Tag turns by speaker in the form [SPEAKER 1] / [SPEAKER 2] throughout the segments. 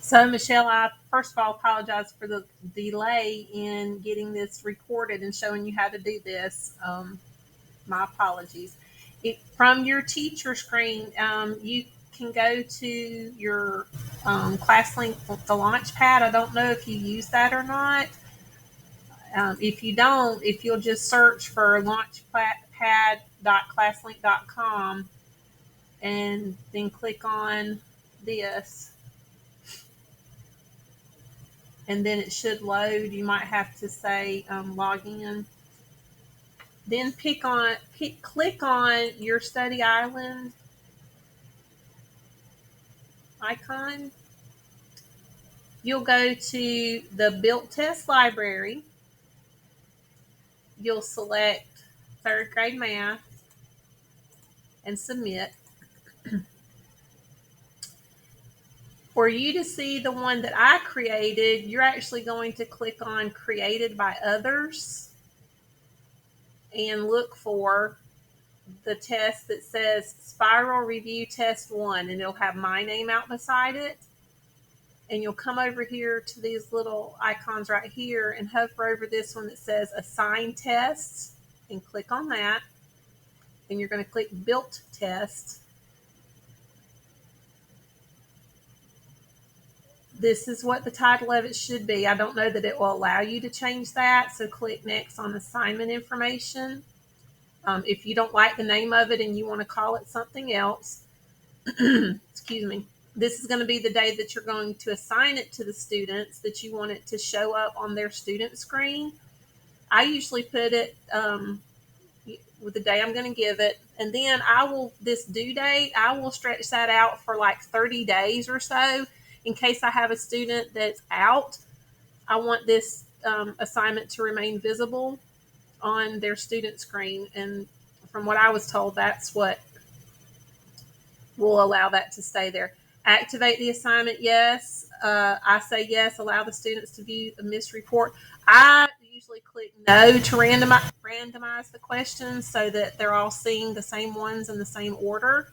[SPEAKER 1] So, Michelle, I first of all apologize for the delay in getting this recorded and showing you how to do this. My apologies. From your teacher screen, you can go to your class link, the Launchpad. I don't know if you use that or not. If you don't, if you'll just search for launchpad.classlink.com and then click on this, and then it should load. You might have to say log in. Then click on your study island icon. You'll go to the built test library. You'll select third grade math and submit. For you to see the one that I created, you're actually going to click on created by others and look for the test that says Spiral Review Test 1, and it'll have my name out beside it. And you'll come over here to these little icons right here and hover over this one that says Assign Tests and click on that. And you're going to click Built Test. This is what the title of it should be. I don't know that it will allow you to change that, so click Next on Assignment Information. If you don't like the name of it and you want to call it something else, excuse me, this is going to be the day that you're going to assign it to the students, that you want it to show up on their student screen. I usually put it with the day I'm going to give it, and then this due date, I will stretch that out for like 30 days or so in case I have a student that's out. I want this assignment to remain visible on their student screen, and from what I was told, that's what will allow that to stay there. Activate the assignment, yes. I say yes, allow the students to view the missed report. I usually click no to randomize the questions so that they're all seeing the same ones in the same order.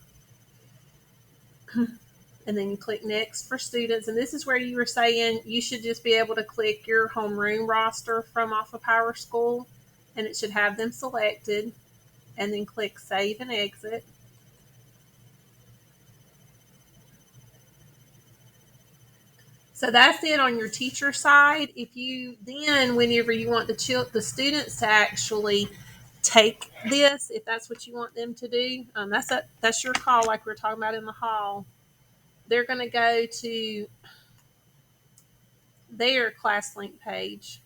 [SPEAKER 1] And then you click next for students. And this is where you were saying you should just be able to click your homeroom roster from off of PowerSchool, and it should have them selected, and then click save and exit. So that's it on your teacher side. If you then, whenever you want the students to actually take this, if that's what you want them to do, that's your call, like we were talking about in the hall. They're going to go to their ClassLink page.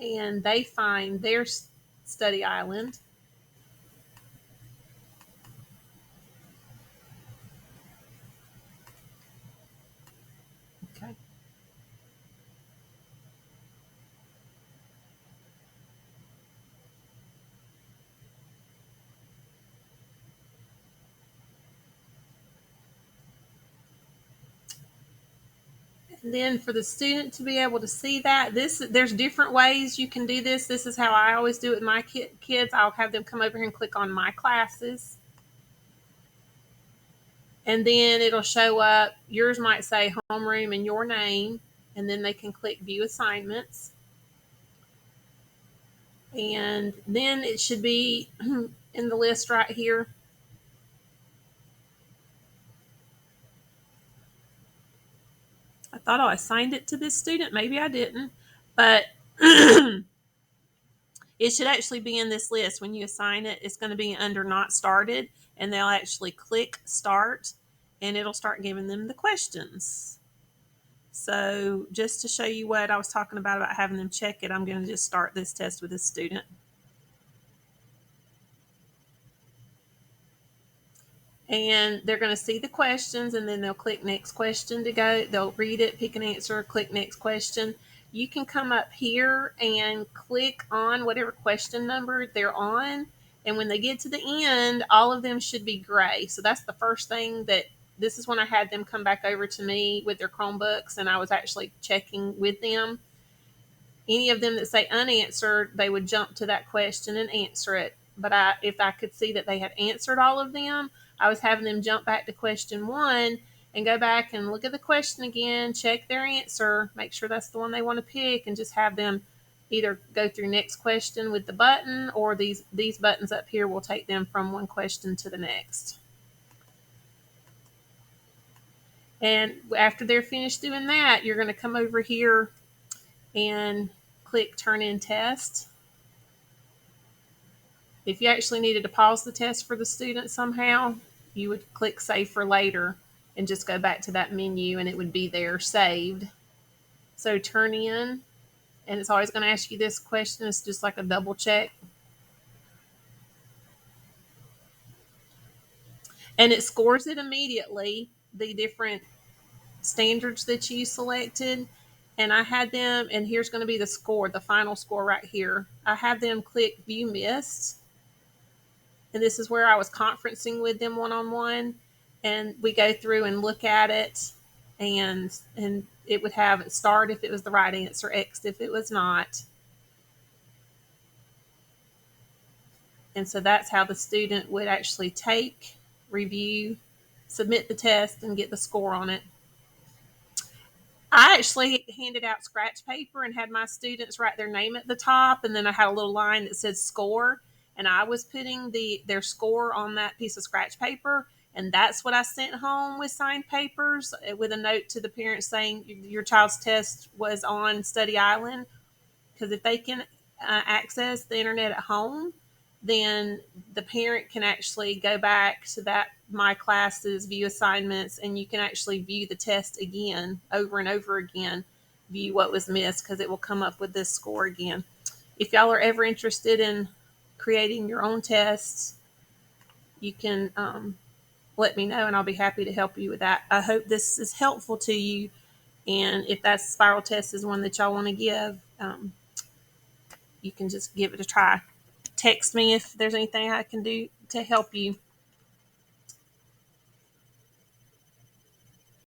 [SPEAKER 1] And they find their study island. Okay. And then for the student to be able to see that, there's different ways you can do this. This is how I always do it with my kids. I'll have them come over here and click on My Classes. And then it'll show up. Yours might say homeroom and your name, and then they can click View Assignments. And then it should be in the list right here. I thought I assigned it to this student. Maybe I didn't. But it should actually be in this list. When you assign it, it's going to be under Not Started, and they'll actually click Start, and it'll start giving them the questions. So just to show you what I was talking about having them check it, I'm going to just start this test with this student. And they're going to see the questions, and then they'll click next question to go. They'll read it, pick an answer, click next question. You can come up here and click on whatever question number they're on. And when they get to the end, all of them should be gray. So that's the first thing this is when I had them come back over to me with their Chromebooks, and I was actually checking with them. Any of them that say unanswered, they would jump to that question and answer it. But if I could see that they had answered all of them, I was having them jump back to question one and go back and look at the question again, check their answer, make sure that's the one they want to pick, and just have them either go through next question with the button, or these buttons up here will take them from one question to the next. And after they're finished doing that, you're going to come over here and click Turn in Test. If you actually needed to pause the test for the student somehow, you would click Save for Later and just go back to that menu and it would be there saved. So turn in, and it's always going to ask you this question. It's just like a double check. And it scores it immediately, the different standards that you selected. And I had them, and here's going to be the score, the final score right here. I have them click View Missed, and this is where I was conferencing with them one-on-one, and we go through and look at it, and it would have starred if it was the right answer, X if it was not. And so that's how the student would actually take, review, submit the test, and get the score on it. I actually handed out scratch paper and had my students write their name at the top, and then I had a little line that said score, and I was putting their score on that piece of scratch paper, and that's what I sent home with signed papers with a note to the parents saying your child's test was on Study Island. Because if they can access the internet at home, then the parent can actually go back to that My Classes, view assignments, and you can actually view the test again over and over again, view what was missed, because it will come up with this score again. If y'all are ever interested in creating your own tests, you can let me know and I'll be happy to help you with that. I hope this is helpful to you, and if that spiral test is one that y'all want to give, you can just give it a try. Text me if there's anything I can do to help you.